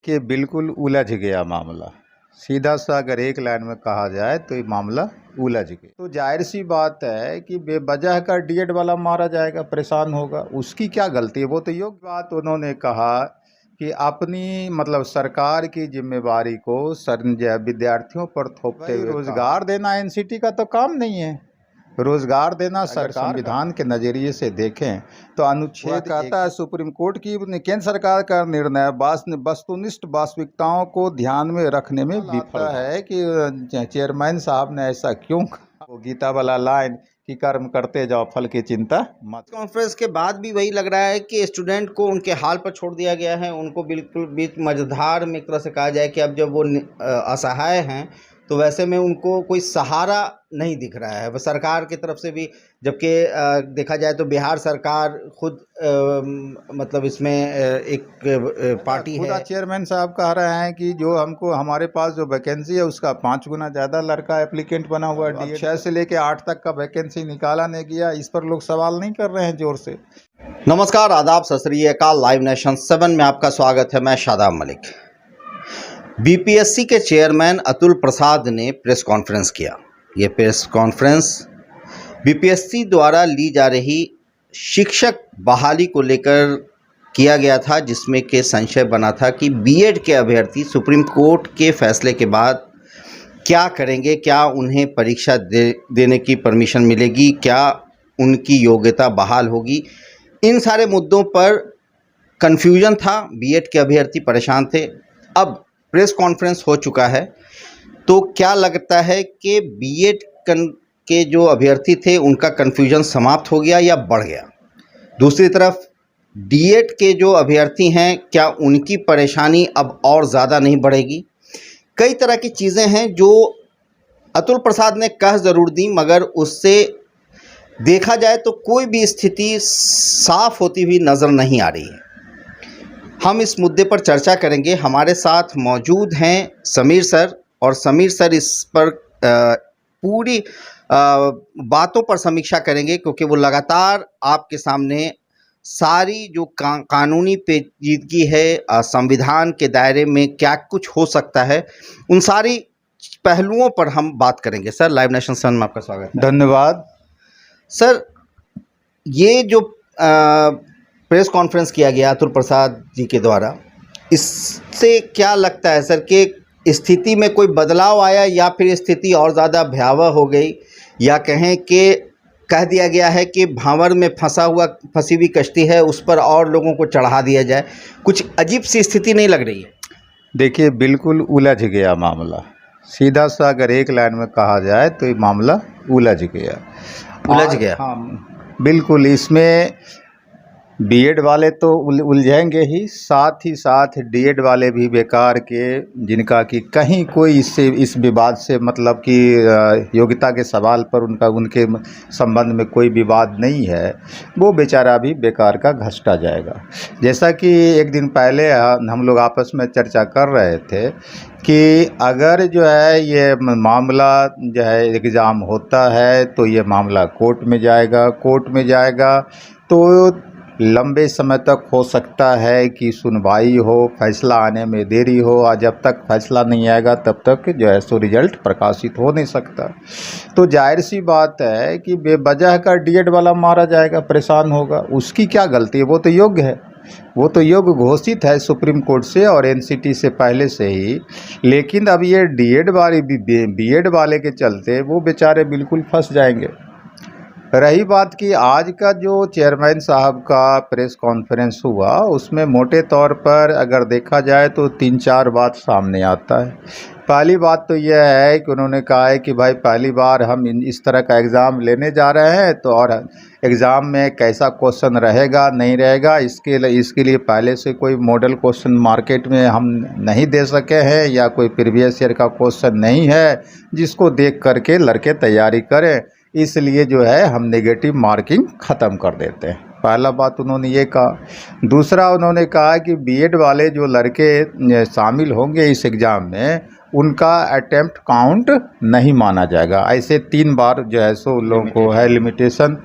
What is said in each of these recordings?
कि बिल्कुल उलझ गया मामला। सीधा सा अगर एक लाइन में कहा जाए तो ये मामला उलझ गया। तो जाहिर सी बात है कि बेवजह का डीएड वाला मारा जाएगा, परेशान होगा, उसकी क्या गलती है? वो तो योग्य बात उन्होंने कहा कि अपनी मतलब सरकार की जिम्मेवारी को विद्यार्थियों पर थोपते हुए रोजगार देना एनसीटी का तो काम नहीं है। रोजगार देना सरकार संविधान के नजरिए से देखें तो अनुच्छेद कहता है सुप्रीम कोर्ट की केंद्र सरकार का निर्णय वस्तुनिष्ठ वास्तविकताओं को ध्यान में रखने में विफल है कि चेयरमैन साहब ने ऐसा क्यों कहा। वो गीता वाला लाइन कि कर्म करते जाओ फल की चिंता मत। कॉन्फ्रेंस के बाद भी वही लग रहा है कि स्टूडेंट को उनके हाल पर छोड़ दिया गया है। उनको बिल्कुल बीच मझधार में एक तरह से कहा जाए कि अब जब वो असहाय हैं तो वैसे में उनको कोई सहारा नहीं दिख रहा है वह सरकार की तरफ से भी। जबकि देखा जाए तो बिहार सरकार खुद मतलब इसमें एक पार्टी है। चेयरमैन साहब कह रहे हैं कि जो हमको हमारे पास जो वैकेंसी है उसका 5 गुना ज़्यादा लड़का एप्लीकेंट बना हुआ है। 6 से लेके 8 तक का वैकेंसी निकाला नहीं गया। इस पर लोग सवाल नहीं कर रहे हैं जोर से। नमस्कार, आदाब, सत श्री अकाल। लाइव नेशन 7 में आपका स्वागत है। मैं शादाब मलिक। बीपीएससी के चेयरमैन अतुल प्रसाद ने प्रेस कॉन्फ्रेंस किया। ये प्रेस कॉन्फ्रेंस बीपीएससी द्वारा ली जा रही शिक्षक बहाली को लेकर किया गया था, जिसमें के संशय बना था कि बीएड के अभ्यर्थी सुप्रीम कोर्ट के फैसले के बाद क्या करेंगे, क्या उन्हें परीक्षा देने की परमिशन मिलेगी, क्या उनकी योग्यता बहाल होगी। इन सारे मुद्दों पर कन्फ्यूजन था, बीएड के अभ्यर्थी परेशान थे। अब प्रेस कॉन्फ्रेंस हो चुका है तो क्या लगता है कि बीएड के जो अभ्यर्थी थे उनका कन्फ्यूजन समाप्त हो गया या बढ़ गया? दूसरी तरफ डीएड के जो अभ्यर्थी हैं, क्या उनकी परेशानी अब और ज़्यादा नहीं बढ़ेगी? कई तरह की चीज़ें हैं जो अतुल प्रसाद ने कह ज़रूर दी, मगर उससे देखा जाए तो कोई भी स्थिति साफ होती हुई नज़र नहीं आ रही है। हम इस मुद्दे पर चर्चा करेंगे। हमारे साथ मौजूद हैं समीर सर, और समीर सर इस पर पूरी बातों पर समीक्षा करेंगे, क्योंकि वो लगातार आपके सामने सारी जो कानूनी पेचीदगी है, संविधान के दायरे में क्या कुछ हो सकता है, उन सारी पहलुओं पर हम बात करेंगे। सर, लाइव नेशन 7 में आपका स्वागत है। धन्यवाद सर। ये जो प्रेस कॉन्फ्रेंस किया गया अतुल प्रसाद जी के द्वारा, इससे क्या लगता है सर कि स्थिति में कोई बदलाव आया या फिर स्थिति और ज़्यादा भयावह हो गई, या कहें कि कह दिया गया है कि भांवर में फंसी हुई कश्ती है, उस पर और लोगों को चढ़ा दिया जाए? कुछ अजीब सी स्थिति नहीं लग रही है? देखिए, बिल्कुल उलझ गया मामला। सीधा सा अगर एक लाइन में कहा जाए तो ये मामला उलझ गया। हाँ, बिल्कुल। इसमें बीएड वाले तो उलझेंगे ही साथ डीएड वाले भी बेकार के, जिनका कि कहीं कोई इस विवाद से मतलब कि योग्यता के सवाल पर उनके संबंध में कोई विवाद नहीं है, वो बेचारा भी बेकार का घसटा जाएगा। जैसा कि एक दिन पहले हम लोग आपस में चर्चा कर रहे थे कि अगर जो है ये मामला जो है एग्ज़ाम होता है तो ये मामला कोर्ट में जाएगा तो लंबे समय तक हो सकता है कि सुनवाई हो, फैसला आने में देरी हो, और जब तक फैसला नहीं आएगा तब तक जो है सो रिजल्ट प्रकाशित हो नहीं सकता। तो जाहिर सी बात है कि बेवजह का डीएड वाला मारा जाएगा, परेशान होगा, उसकी क्या गलती है? वो तो योग्य है, वो तो योग्य घोषित है सुप्रीम कोर्ट से और एनसीटी से पहले से ही। लेकिन अब ये बीएड वाले के चलते वो बेचारे बिल्कुल फंस जाएंगे। रही बात कि आज का जो चेयरमैन साहब का प्रेस कॉन्फ्रेंस हुआ, उसमें मोटे तौर पर अगर देखा जाए तो 3-4 बात सामने आता है। पहली बात तो यह है कि उन्होंने कहा है कि भाई पहली बार हम इस तरह का एग्ज़ाम लेने जा रहे हैं, तो और एग्ज़ाम में कैसा क्वेश्चन रहेगा नहीं रहेगा, इसके लिए पहले से कोई मॉडल क्वेश्चन मार्केट में हम नहीं दे सके हैं, या कोई प्रीवियस ईयर का क्वेश्चन नहीं है जिसको देख करके लड़के तैयारी करें, इसलिए जो है हम नेगेटिव मार्किंग ख़त्म कर देते हैं। पहला बात उन्होंने ये कहा। दूसरा, उन्होंने कहा कि बीएड वाले जो लड़के शामिल होंगे इस एग्ज़ाम में, उनका अटेम्प्ट काउंट नहीं माना जाएगा। ऐसे 3 बार जो है सो लोगों को है लिमिटेशन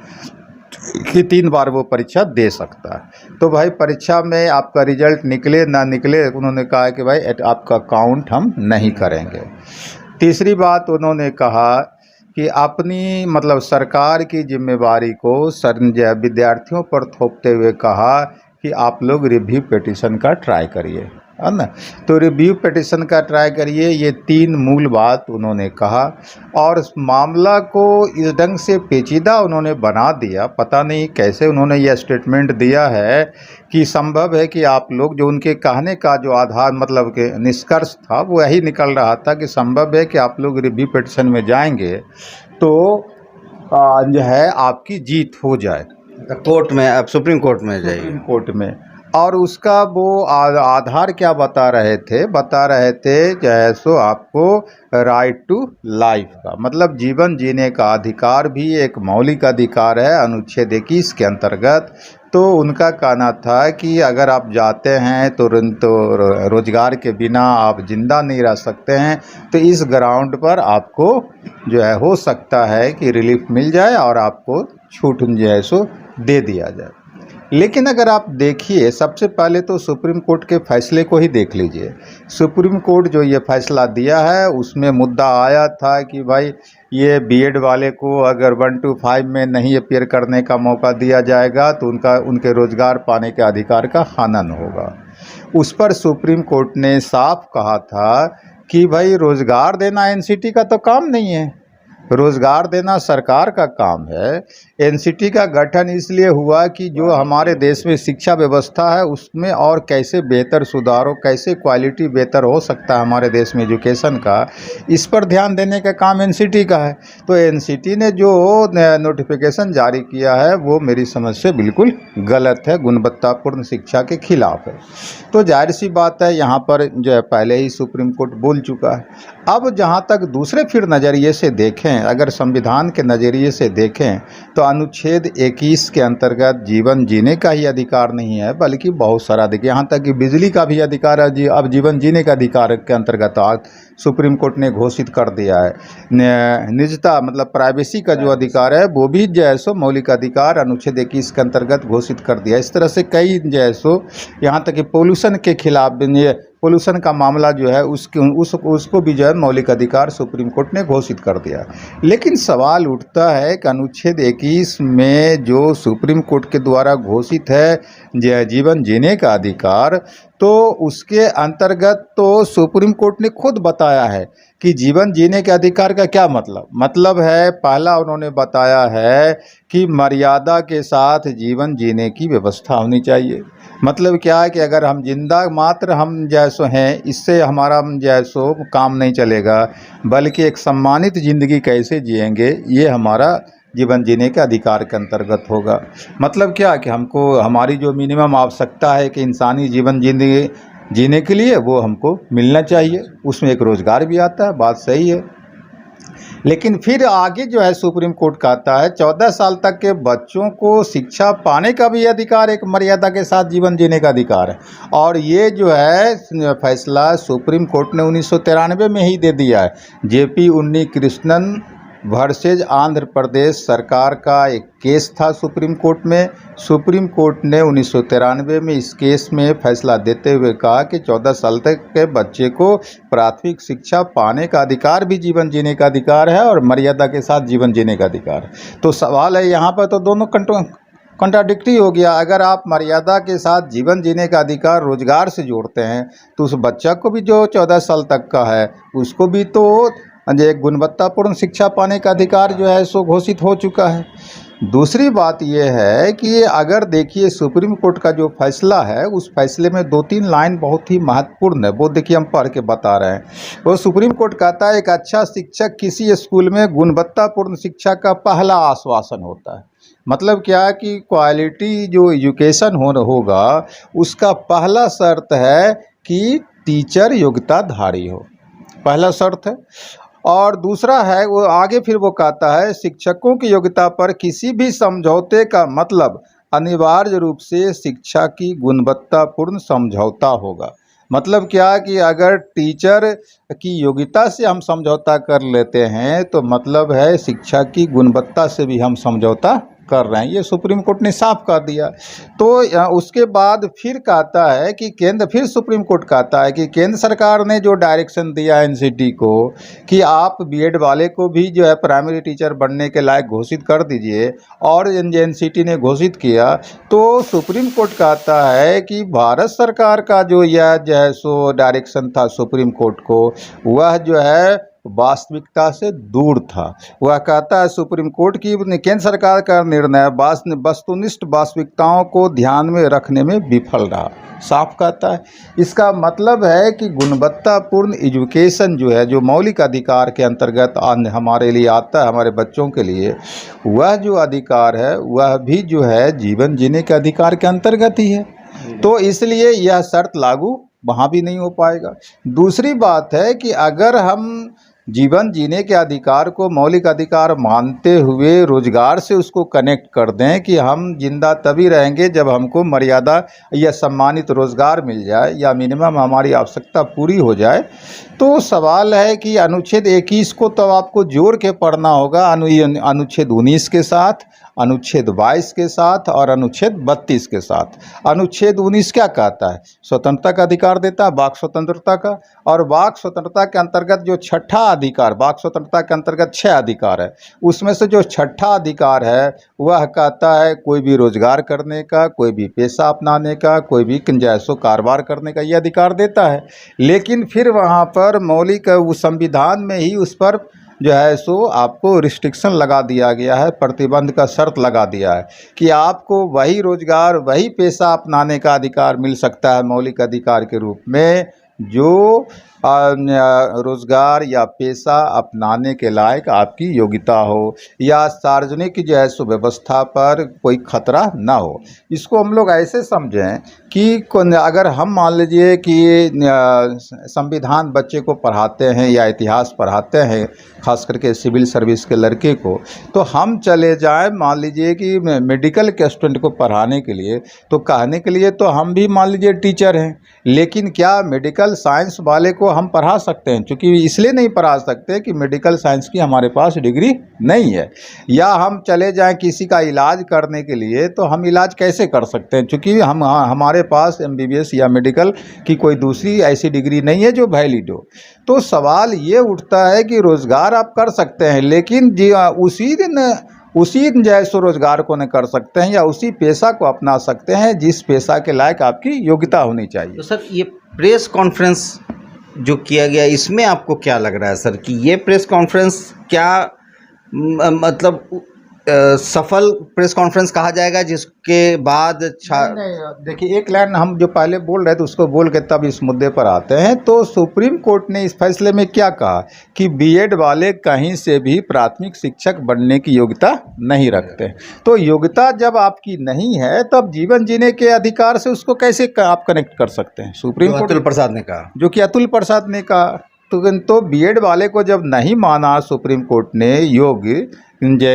कि 3 बार वो परीक्षा दे सकता है। तो भाई परीक्षा में आपका रिजल्ट निकले ना निकले, उन्होंने कहा कि भाई आपका काउंट हम नहीं करेंगे। तीसरी बात उन्होंने कहा कि अपनी मतलब सरकार की जिम्मेवारी को विद्यार्थियों पर थोपते हुए कहा कि आप लोग रिव्यू पिटीशन का ट्राई करिए, है ना। तो रिव्यू पिटीशन का ट्राई करिए, ये 3 मूल बात उन्होंने कहा। और इस मामला को इस ढंग से पेचीदा उन्होंने बना दिया, पता नहीं कैसे उन्होंने यह स्टेटमेंट दिया है कि संभव है कि आप लोग, जो उनके कहने का जो आधार मतलब के निष्कर्ष था वो यही निकल रहा था कि संभव है कि आप लोग रिव्यू पिटीशन में जाएंगे तो जो है आपकी जीत हो जाए कोर्ट में, अब सुप्रीम कोर्ट में जाइए, सुप्रीम कोर्ट में। और उसका वो आधार क्या बता रहे थे जैसो आपको राइट टू लाइफ का मतलब जीवन जीने का अधिकार भी एक मौलिक अधिकार है अनुच्छेद 21 के अंतर्गत। तो उनका कहना था कि अगर आप जाते हैं तो रोजगार के बिना आप जिंदा नहीं रह सकते हैं, तो इस ग्राउंड पर आपको जो है हो सकता है कि रिलीफ मिल जाए और आपको छूट जो है सो दे दिया जाए। लेकिन अगर आप देखिए, सबसे पहले तो सुप्रीम कोर्ट के फैसले को ही देख लीजिए। सुप्रीम कोर्ट जो ये फैसला दिया है उसमें मुद्दा आया था कि भाई ये बीएड वाले को अगर 1 to 5 में नहीं अपीयर करने का मौका दिया जाएगा तो उनके रोज़गार पाने के अधिकार का हनन होगा। उस पर सुप्रीम कोर्ट ने साफ कहा था कि भाई रोज़गार देना एनसीटी का तो काम नहीं है, रोज़गार देना सरकार का काम है। एनसीटी का गठन इसलिए हुआ कि जो हमारे देश में शिक्षा व्यवस्था है उसमें और कैसे बेहतर सुधार हो, कैसे क्वालिटी बेहतर हो सकता है हमारे देश में एजुकेशन का, इस पर ध्यान देने का काम एनसीटी का है। तो एनसीटी ने जो नोटिफिकेशन जारी किया है वो मेरी समझ से बिल्कुल गलत है, गुणवत्तापूर्ण शिक्षा के खिलाफ है। तो जाहिर सी बात है यहाँ पर जो है पहले ही सुप्रीम कोर्ट बोल चुका है। अब जहाँ तक दूसरे फिर नज़रिए से देखें, अगर संविधान के नज़रिए से देखें तो अनुच्छेद 21 के अंतर्गत जीवन जीने का ही अधिकार नहीं है बल्कि बहुत सारा अधिकार, यहाँ तक कि बिजली का भी अधिकार है अब जीवन जीने का अधिकार के अंतर्गत सुप्रीम कोर्ट ने घोषित कर दिया है। निजता मतलब प्राइवेसी का जो अधिकार है वो भी जो है सो मौलिक अधिकार अनुच्छेद 21 के अंतर्गत घोषित कर दिया। इस तरह से कई जो है सो यहाँ तक कि पोल्यूशन के खिलाफ पोल्यूशन का मामला जो है उसको भी जो है मौलिक अधिकार सुप्रीम कोर्ट ने घोषित कर दिया। लेकिन सवाल उठता है कि अनुच्छेद 21 में जो सुप्रीम कोर्ट के द्वारा घोषित है जीवन जीने का अधिकार, तो उसके अंतर्गत तो सुप्रीम कोर्ट ने खुद बताया है कि जीवन जीने के अधिकार का क्या मतलब है। पहला उन्होंने बताया है कि मर्यादा के साथ जीवन जीने की व्यवस्था होनी चाहिए। मतलब क्या है कि अगर हम जिंदा मात्र हम जैसो हैं, इससे हमारा जैसो काम नहीं चलेगा, बल्कि एक सम्मानित ज़िंदगी कैसे जिएंगे ये हमारा जीवन जीने के अधिकार के अंतर्गत होगा। मतलब क्या कि हमको हमारी जो मिनिमम आवश्यकता है कि इंसानी जीवन जिंदगी जीने के लिए वो हमको मिलना चाहिए, उसमें एक रोज़गार भी आता है, बात सही है। लेकिन फिर आगे जो है सुप्रीम कोर्ट कहता है 14 साल तक के बच्चों को शिक्षा पाने का भी अधिकार एक मर्यादा के साथ जीवन जीने का अधिकार है। और ये जो है फैसला सुप्रीम कोर्ट ने 1993 में ही दे दिया है। जेपी उन्नी कृष्णन वर्सेज आंध्र प्रदेश सरकार का एक केस था सुप्रीम कोर्ट में। सुप्रीम कोर्ट ने 1993 में इस केस में फैसला देते हुए कहा कि 14 साल तक के बच्चे को प्राथमिक शिक्षा पाने का अधिकार भी जीवन जीने का अधिकार है और मर्यादा के साथ जीवन जीने का अधिकार है। तो सवाल है यहाँ पर तो दोनों कंट्राडिक्टी हो गया। अगर आप मर्यादा के साथ जीवन जीने का अधिकार रोजगार से जोड़ते हैं तो उस बच्चा को भी जो 14 साल तक का है उसको भी तो एक गुणवत्तापूर्ण शिक्षा पाने का अधिकार जो है सो घोषित हो चुका है। दूसरी बात यह है कि अगर देखिए सुप्रीम कोर्ट का जो फैसला है उस फैसले में 2-3 लाइन बहुत ही महत्वपूर्ण है, वो देखिए हम पढ़ के बता रहे हैं। वो सुप्रीम कोर्ट कहता है एक अच्छा शिक्षक किसी स्कूल में गुणवत्तापूर्ण शिक्षा का पहला आश्वासन होता है। मतलब क्या कि क्वालिटी जो एजुकेशन होगा उसका पहला शर्त है कि टीचर योग्यताधारी हो, पहला शर्त है। और दूसरा है वो आगे फिर वो कहता है शिक्षकों की योग्यता पर किसी भी समझौते का मतलब अनिवार्य रूप से शिक्षा की गुणवत्तापूर्ण समझौता होगा। मतलब क्या कि अगर टीचर की योग्यता से हम समझौता कर लेते हैं तो मतलब है शिक्षा की गुणवत्ता से भी हम समझौता कर रहे हैं, ये सुप्रीम कोर्ट ने साफ कर दिया। तो उसके बाद फिर कहता है कि केंद्र, फिर सुप्रीम कोर्ट कहता है कि केंद्र सरकार ने जो डायरेक्शन दिया एनसीटी को कि आप बीएड वाले को भी जो है प्राइमरी टीचर बनने के लायक घोषित कर दीजिए, और एनसीटी ने घोषित किया, तो सुप्रीम कोर्ट कहता है कि भारत सरकार का जो यह जो है सो डायरेक्शन था सुप्रीम कोर्ट को, वह जो है वास्तविकता से दूर था। वह कहता है सुप्रीम कोर्ट की केंद्र सरकार का निर्णय वस्तुनिष्ठ वास्तविकताओं को ध्यान में रखने में विफल रहा, साफ कहता है। इसका मतलब है कि गुणवत्तापूर्ण एजुकेशन जो है, जो मौलिक अधिकार के अंतर्गत हमारे लिए आता है, हमारे बच्चों के लिए, वह जो अधिकार है वह भी जो है जीवन जीने के अधिकार के अंतर्गत ही है। तो इसलिए यह शर्त लागू वहाँ भी नहीं हो पाएगा। दूसरी बात है कि अगर हम जीवन जीने के अधिकार को मौलिक अधिकार मानते हुए रोजगार से उसको कनेक्ट कर दें कि हम जिंदा तभी रहेंगे जब हमको मर्यादा या सम्मानित रोजगार मिल जाए या मिनिमम हमारी आवश्यकता पूरी हो जाए, तो सवाल है कि अनुच्छेद 21 को तो आपको जोड़ के पढ़ना होगा अनुच्छेद 19 के साथ, अनुच्छेद 22 के साथ और अनुच्छेद 32 के साथ। अनुच्छेद 19 क्या कहता है? स्वतंत्रता का अधिकार देता है, वाक स्वतंत्रता का, और वाक स्वतंत्रता के अंतर्गत जो छठा अधिकार, वाक स्वतंत्रता के अंतर्गत 6 अधिकार है, उसमें से जो छठा अधिकार है वह कहता है कोई भी रोजगार करने का, कोई भी पेशा अपनाने का, कोई भी जैसो कारोबार करने का, ये अधिकार देता है। लेकिन फिर वहाँ पर मौलिक उस संविधान में ही उस पर जो है सो आपको रिस्ट्रिक्शन लगा दिया गया है, प्रतिबंध का शर्त लगा दिया है कि आपको वही रोजगार, वही पेशा अपनाने का अधिकार मिल सकता है मौलिक अधिकार के रूप में जो रोजगार या पेशा अपनाने के लायक आपकी योग्यता हो या सार्वजनिक जो है सो व्यवस्था पर कोई खतरा ना हो। इसको हम लोग ऐसे समझें कि अगर हम मान लीजिए कि संविधान बच्चे को पढ़ाते हैं या इतिहास पढ़ाते हैं, खास करके सिविल सर्विस के लड़के को, तो हम चले जाएं मान लीजिए कि मेडिकल के स्टूडेंट को पढ़ाने के लिए, तो कहने के लिए तो हम भी मान लीजिए टीचर हैं, लेकिन क्या मेडिकल साइंस वाले को हम पढ़ा सकते हैं? क्योंकि इसलिए नहीं पढ़ा सकते कि मेडिकल साइंस की हमारे पास डिग्री नहीं है। या हम चले जाएं किसी का इलाज करने के लिए, तो हम इलाज कैसे कर सकते हैं? क्योंकि हमारे पास एमबीबीएस या मेडिकल की कोई दूसरी ऐसी डिग्री नहीं है जो वैलिड हो। तो सवाल ये उठता है कि रोज़गार आप कर सकते हैं, लेकिन उसी दिन जैसे रोजगार को न कर सकते हैं या उसी पेशा को अपना सकते हैं जिस पेशा के लायक आपकी योग्यता होनी चाहिए। तो सर, ये प्रेस कॉन्फ्रेंस जो किया गया, इसमें आपको क्या लग रहा है सर कि ये प्रेस कॉन्फ्रेंस क्या मतलब सफल प्रेस कॉन्फ्रेंस कहा जाएगा, जिसके बाद नहीं, देखिए एक लाइन हम जो पहले बोल रहे थे उसको बोल के तब इस मुद्दे पर आते हैं। तो सुप्रीम कोर्ट ने इस फैसले में क्या कहा कि बीएड वाले कहीं से भी प्राथमिक शिक्षक बनने की योग्यता नहीं रखते। तो योग्यता जब आपकी नहीं है तब जीवन जीने के अधिकार से उसको कैसे आप कनेक्ट कर सकते हैं? सुप्रीम कोर्ट अतुल प्रसाद ने कहा, जो कि अतुल प्रसाद ने कहा। तो बीएड वाले को जब नहीं माना सुप्रीम कोर्ट ने योग्य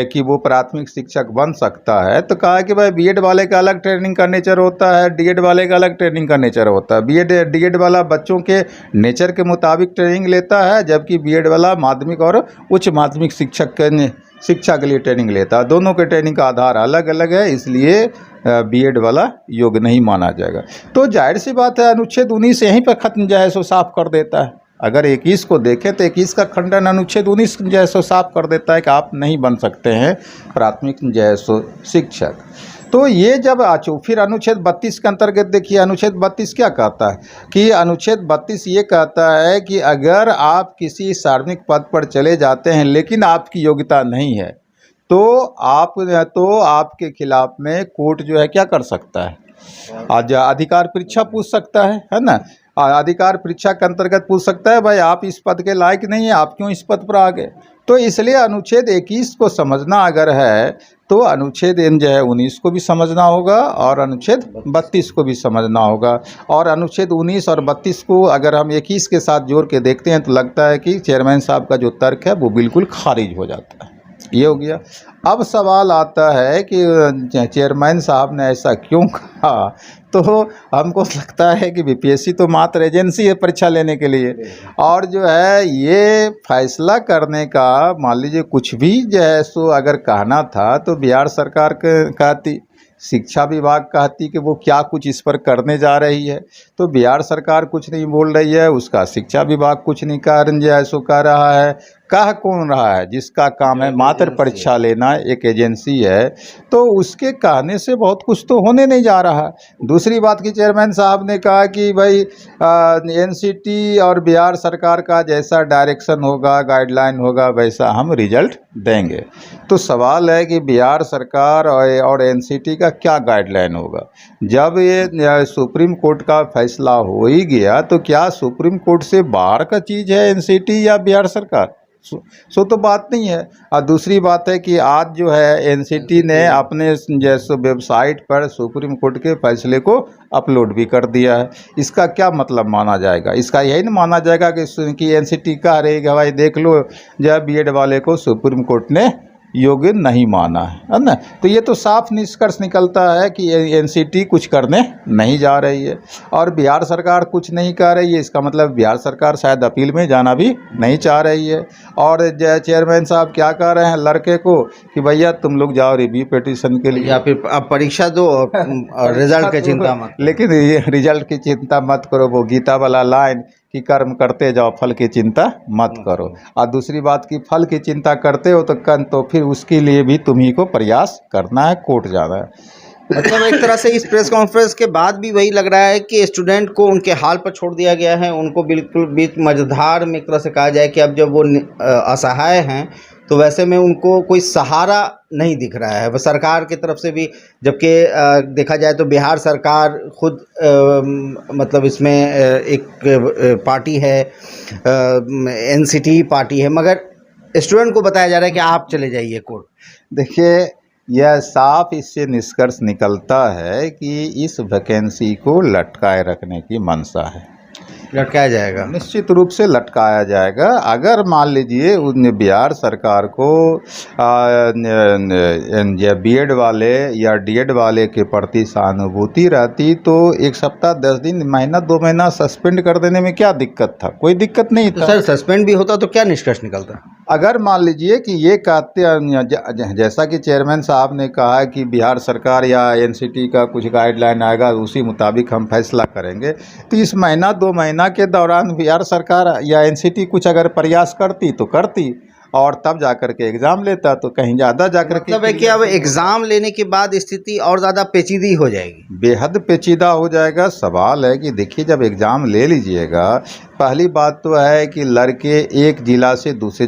कि वो प्राथमिक शिक्षक बन सकता है, तो कहा कि भाई बीएड वाले का अलग ट्रेनिंग का नेचर होता है, डीएड वाले का अलग ट्रेनिंग का नेचर होता है। डीएड वाला बच्चों के नेचर के मुताबिक ट्रेनिंग लेता है, जबकि बीएड वाला माध्यमिक और उच्च माध्यमिक शिक्षा के लिए ट्रेनिंग लेता है। दोनों के ट्रेनिंग का आधार अलग अलग है, इसलिए बीएड वाला योग्य नहीं माना जाएगा। तो जाहिर सी बात है अनुच्छेद 19 यहीं पर खत्म जो है सो साफ कर देता है। अगर 21 को देखें तो 21 का खंडन अनुच्छेद 19 जो है सो साफ कर देता है कि आप नहीं बन सकते हैं प्राथमिक जो है सो शिक्षक। तो ये जब फिर अनुच्छेद 32 के अंतर्गत देखिए, अनुच्छेद 32 क्या कहता है कि अनुच्छेद 32 ये कहता है कि अगर आप किसी सार्वजनिक पद पर चले जाते हैं लेकिन आपकी योग्यता नहीं है, तो आपके खिलाफ में कोर्ट जो है क्या कर सकता है? आज अधिकार परीक्षा पूछ सकता है ना। अधिकार परीक्षा के अंतर्गत पूछ सकता है भाई आप इस पद के लायक नहीं है, आप क्यों इस पद पर आ गए। तो इसलिए अनुच्छेद 21 को समझना अगर है तो अनुच्छेद जो है 19 को भी समझना होगा और अनुच्छेद 32 को भी समझना होगा। और अनुच्छेद 19 और 32 को अगर हम 21 के साथ जोड़ के देखते हैं तो लगता है कि चेयरमैन साहब का जो तर्क है वो बिल्कुल खारिज हो जाता है। ये हो गया। अब सवाल आता है कि चेयरमैन साहब ने ऐसा क्यों कहा तो हमको लगता है कि बीपीएससी तो मात्र एजेंसी है परीक्षा लेने के लिए, और जो है ये फैसला करने का मान लीजिए कुछ भी जो है सो अगर कहना था तो बिहार सरकार कहती, शिक्षा विभाग कहती कि वो क्या कुछ इस पर करने जा रही है। तो बिहार सरकार कुछ नहीं बोल रही है, उसका शिक्षा विभाग कुछ नहीं कह रहा है। कह कौन रहा है? जिसका काम है मात्र परीक्षा लेना, एक एजेंसी है, तो उसके कहने से बहुत कुछ तो होने नहीं जा रहा। दूसरी बात की चेयरमैन साहब ने कहा कि भाई एनसीटी और बिहार सरकार का जैसा डायरेक्शन होगा, गाइडलाइन होगा, वैसा हम रिजल्ट देंगे। तो सवाल है कि बिहार सरकार और एनसीटी का क्या गाइडलाइन होगा? जब ये सुप्रीम कोर्ट का फैसला हो ही गया तो क्या सुप्रीम कोर्ट से बाहर का चीज़ है एनसीटी या बिहार सरकार? सो तो बात नहीं है। और दूसरी बात है कि आज जो है एनसीटी ने अपने जैसे वेबसाइट पर सुप्रीम कोर्ट के फैसले को अपलोड भी कर दिया है। इसका क्या मतलब माना जाएगा? इसका यही ना माना जाएगा कि एनसीटी कह रही है भाई देख लो, जब बीएड वाले को सुप्रीम कोर्ट ने योग्य नहीं माना है ना। तो ये तो साफ निष्कर्ष निकलता है कि एनसीटी कुछ करने नहीं जा रही है और बिहार सरकार कुछ नहीं कर रही है। इसका मतलब बिहार सरकार शायद अपील में जाना भी नहीं चाह रही है। और चेयरमैन साहब क्या कह रहे हैं लड़के को कि भैया तुम लोग जाओ रिव्यू पिटीशन के लिए, या फिर अब परीक्षा दो और रिजल्ट की चिंता मत, लेकिन रिजल्ट की चिंता मत करो। वो गीता वाला लाइन कि कर्म करते जाओ फल की चिंता मत करो। और दूसरी बात की फल की चिंता करते हो तो फिर उसके लिए भी तुम्ही को प्रयास करना है, कोर्ट जाना है। मतलब एक तरह से इस प्रेस कॉन्फ्रेंस के बाद भी वही लग रहा है कि स्टूडेंट को उनके हाल पर छोड़ दिया गया है। उनको बिल्कुल बीच मझधार में एक तरह से कहा जाए कि अब जब वो असहाय हैं तो वैसे में उनको कोई सहारा नहीं दिख रहा है सरकार की तरफ से भी। जबकि देखा जाए तो बिहार सरकार खुद मतलब इसमें एक पार्टी है, एनसीटी पार्टी है, मगर स्टूडेंट को बताया जा रहा है कि आप चले जाइए कोर्ट। देखिए यह साफ इससे निष्कर्ष निकलता है कि इस वैकेंसी को लटकाए रखने की मंशा है। लटकाया जाएगा, निश्चित रूप से लटकाया जाएगा। अगर मान लीजिए बिहार सरकार को बीएड वाले या डीएड वाले के प्रति सहानुभूति रहती तो 1 सप्ताह 10 दिन, महीना 2 महीना सस्पेंड कर देने में क्या दिक्कत था? कोई दिक्कत नहीं था। तो सर सस्पेंड भी होता तो क्या निष्कर्ष निकलता? अगर मान लीजिए कि ये कहते जैसा कि चेयरमैन साहब ने कहा कि बिहार सरकार या एनसीटी का कुछ गाइडलाइन आएगा उसी मुताबिक हम फैसला करेंगे, तो इस महीना 2 महीना के दौरान बिहार सरकार या एनसीटी कुछ अगर प्रयास करती तो करती और तब जाकर के एग्ज़ाम लेता तो कहीं ज़्यादा जाकर के मतलब है कि अब एग्ज़ाम लेने के बाद स्थिति और ज़्यादा पेचीदी हो जाएगी, बेहद पेचीदा हो जाएगा। सवाल है कि देखिए जब एग्ज़ाम ले लीजिएगा, पहली बात तो है कि लड़के एक ज़िला से दूसरे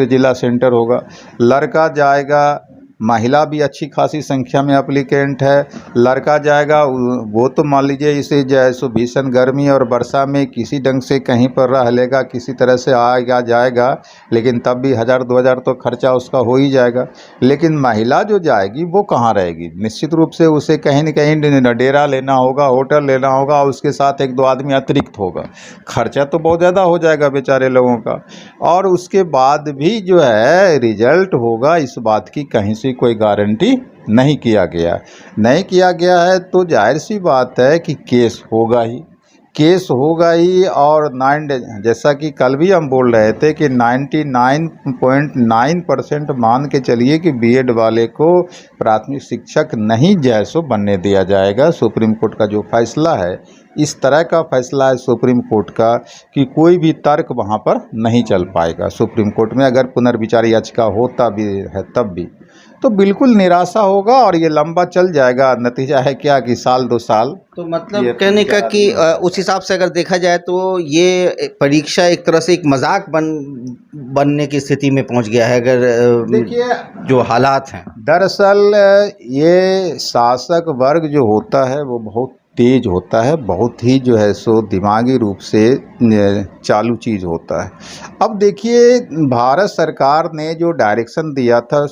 ज़िला सेंटर होगा, लड़का जाएगा, महिला भी अच्छी खासी संख्या में एप्लीकेंट है, लड़का जाएगा वो तो मान लीजिए इसे जैसे भीषण गर्मी और वर्षा में किसी ढंग से कहीं पर रह लेगा, किसी तरह से आएगा जाएगा, लेकिन तब भी 1000-2000 तो खर्चा उसका हो ही जाएगा। लेकिन महिला जो जाएगी वो कहाँ रहेगी? निश्चित रूप से उसे कहीं न कहीं डेरा लेना होगा, होटल लेना होगा, उसके साथ 1-2 आदमी अतिरिक्त होगा, खर्चा तो बहुत ज़्यादा हो जाएगा बेचारे लोगों का। और उसके बाद भी जो है रिजल्ट होगा इस बात की कहीं से कोई गारंटी नहीं किया गया है। तो जाहिर सी बात है कि केस होगा ही। और जैसा कि कल भी हम बोल रहे थे कि 99.9% मान के चलिए कि बीएड वाले को प्राथमिक शिक्षक नहीं जैसो बनने दिया जाएगा। सुप्रीम कोर्ट का जो फैसला है इस तरह का फैसला है सुप्रीम कोर्ट का कि कोई भी तर्क वहाँ पर नहीं चल पाएगा। सुप्रीम कोर्ट में अगर पुनर्विचार याचिका होता भी है तब भी तो बिल्कुल निराशा होगा और ये लंबा चल जाएगा। नतीजा है क्या कि 1-2 साल। तो मतलब कहने का कि उस हिसाब से अगर देखा जाए तो ये परीक्षा एक तरह से एक मजाक बनने की स्थिति में पहुंच गया है। अगर देखिए जो हालात हैं, दरअसल ये शासक वर्ग जो होता है वो बहुत तेज होता है, बहुत ही जो है सो दिमागी रूप से चालू चीज़ होता है। अब देखिए भारत सरकार ने जो डायरेक्शन दिया था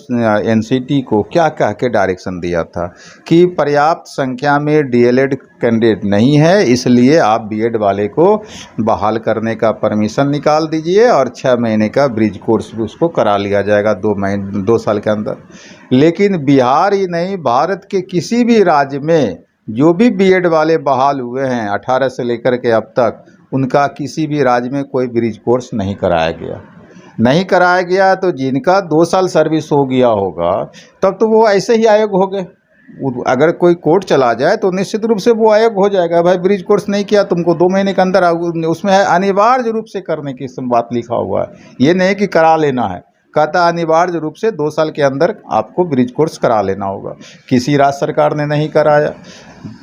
एनसीटी को, क्या कह के डायरेक्शन दिया था कि पर्याप्त संख्या में डीएलएड कैंडिडेट नहीं है, इसलिए आप बीएड वाले को बहाल करने का परमिशन निकाल दीजिए और 6 महीने का ब्रिज कोर्स भी उसको करा लिया जाएगा 2 साल के अंदर। लेकिन बिहार ही नहीं, भारत के किसी भी राज्य में जो भी बीएड वाले बहाल हुए हैं 18 से लेकर के अब तक, उनका किसी भी राज्य में कोई ब्रिज कोर्स नहीं कराया गया। तो जिनका 2 साल सर्विस हो गया होगा तब तो वो ऐसे ही आयोग हो गए। अगर कोई कोर्ट चला जाए तो निश्चित रूप से वो आयोग हो जाएगा। भाई ब्रिज कोर्स नहीं किया, तुमको 2 महीने के अंदर उसमें है अनिवार्य रूप से करने की बात लिखा हुआ है, ये नहीं कि करा लेना है। कहता अनिवार्य रूप से 2 साल के अंदर आपको ब्रिज कोर्स करा लेना होगा। किसी राज्य सरकार ने नहीं कराया।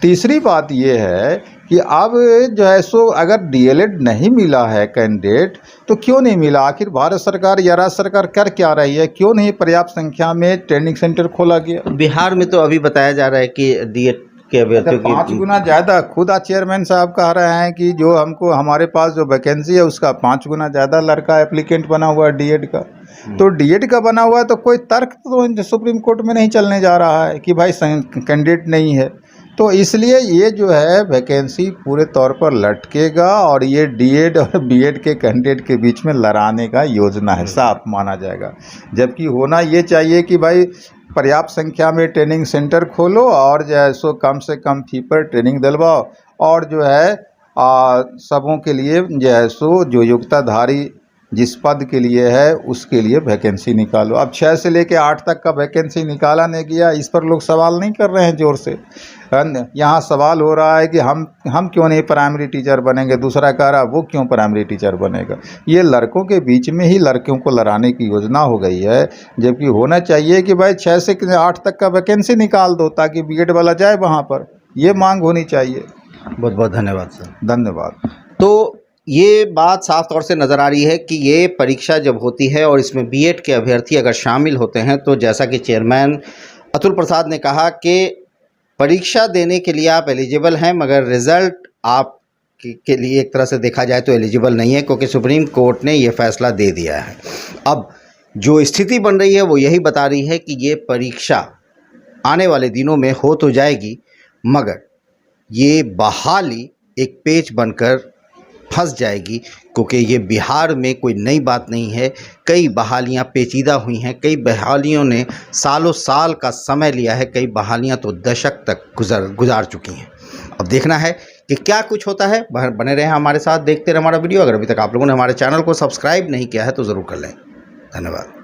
तीसरी बात ये है कि अब जो है सो अगर डीएलएड नहीं मिला है कैंडिडेट तो क्यों नहीं मिला? आखिर भारत सरकार या राज्य सरकार कर क्या रही है? क्यों नहीं पर्याप्त संख्या में ट्रेनिंग सेंटर खोला गया? बिहार में तो अभी बताया जा रहा है कि डीएड के अभ्यर्थियों की 5 गुना ज़्यादा, खुद चेयरमैन साहब कह रहे हैं कि जो हमको हमारे पास जो वैकेंसी है उसका 5 गुना ज़्यादा लड़का एप्लीकेंट बना हुआ है डीएड का। तो डीएड का बना हुआ है तो कोई तर्क तो सुप्रीम कोर्ट में नहीं चलने जा रहा है कि भाई कैंडिडेट नहीं है। तो इसलिए ये जो है वैकेंसी पूरे तौर पर लटकेगा और ये डीएड और बीएड के कैंडिडेट के बीच में लड़ाने का योजना है, साफ माना जाएगा। जबकि होना ये चाहिए कि भाई पर्याप्त संख्या में ट्रेनिंग सेंटर खोलो और जो है सो कम से कम फी पर ट्रेनिंग दिलवाओ और जो है सबों के लिए जो है सो जो योग्यताधारी जिस पद के लिए है उसके लिए वैकेंसी निकालो। अब 6 से लेके 8 तक का वैकेंसी निकाला नहीं गया, इस पर लोग सवाल नहीं कर रहे हैं जोर से। यहाँ सवाल हो रहा है कि हम क्यों नहीं प्राइमरी टीचर बनेंगे, दूसरा कह रहा वो क्यों प्राइमरी टीचर बनेगा। ये लड़कों के बीच में ही लड़कियों को लड़ाने की योजना हो गई है, जबकि होना चाहिए कि भाई 6 से 8 तक का वैकेंसी निकाल दो ताकि बीएड वाला जाए वहाँ पर। ये मांग होनी चाहिए। बहुत बहुत धन्यवाद सर। धन्यवाद। तो ये बात साफ तौर से नज़र आ रही है कि ये परीक्षा जब होती है और इसमें बीएड के अभ्यर्थी अगर शामिल होते हैं तो जैसा कि चेयरमैन अतुल प्रसाद ने कहा कि परीक्षा देने के लिए आप एलिजिबल हैं, मगर रिज़ल्ट आप के लिए एक तरह से देखा जाए तो एलिजिबल नहीं है, क्योंकि सुप्रीम कोर्ट ने ये फैसला दे दिया है। अब जो स्थिति बन रही है वो यही बता रही है कि ये परीक्षा आने वाले दिनों में हो तो जाएगी, मगर ये बहाली एक पेच बनकर फंस जाएगी, क्योंकि ये बिहार में कोई नई बात नहीं है। कई बहालियां पेचीदा हुई हैं, कई बहालियों ने सालों साल का समय लिया है, कई बहालियां तो दशक तक गुजार चुकी हैं। अब देखना है कि क्या कुछ होता है। बने रहें हमारे साथ, देखते रहें हमारा वीडियो। अगर अभी तक आप लोगों ने हमारे चैनल को सब्सक्राइब नहीं किया है तो ज़रूर कर लें। धन्यवाद।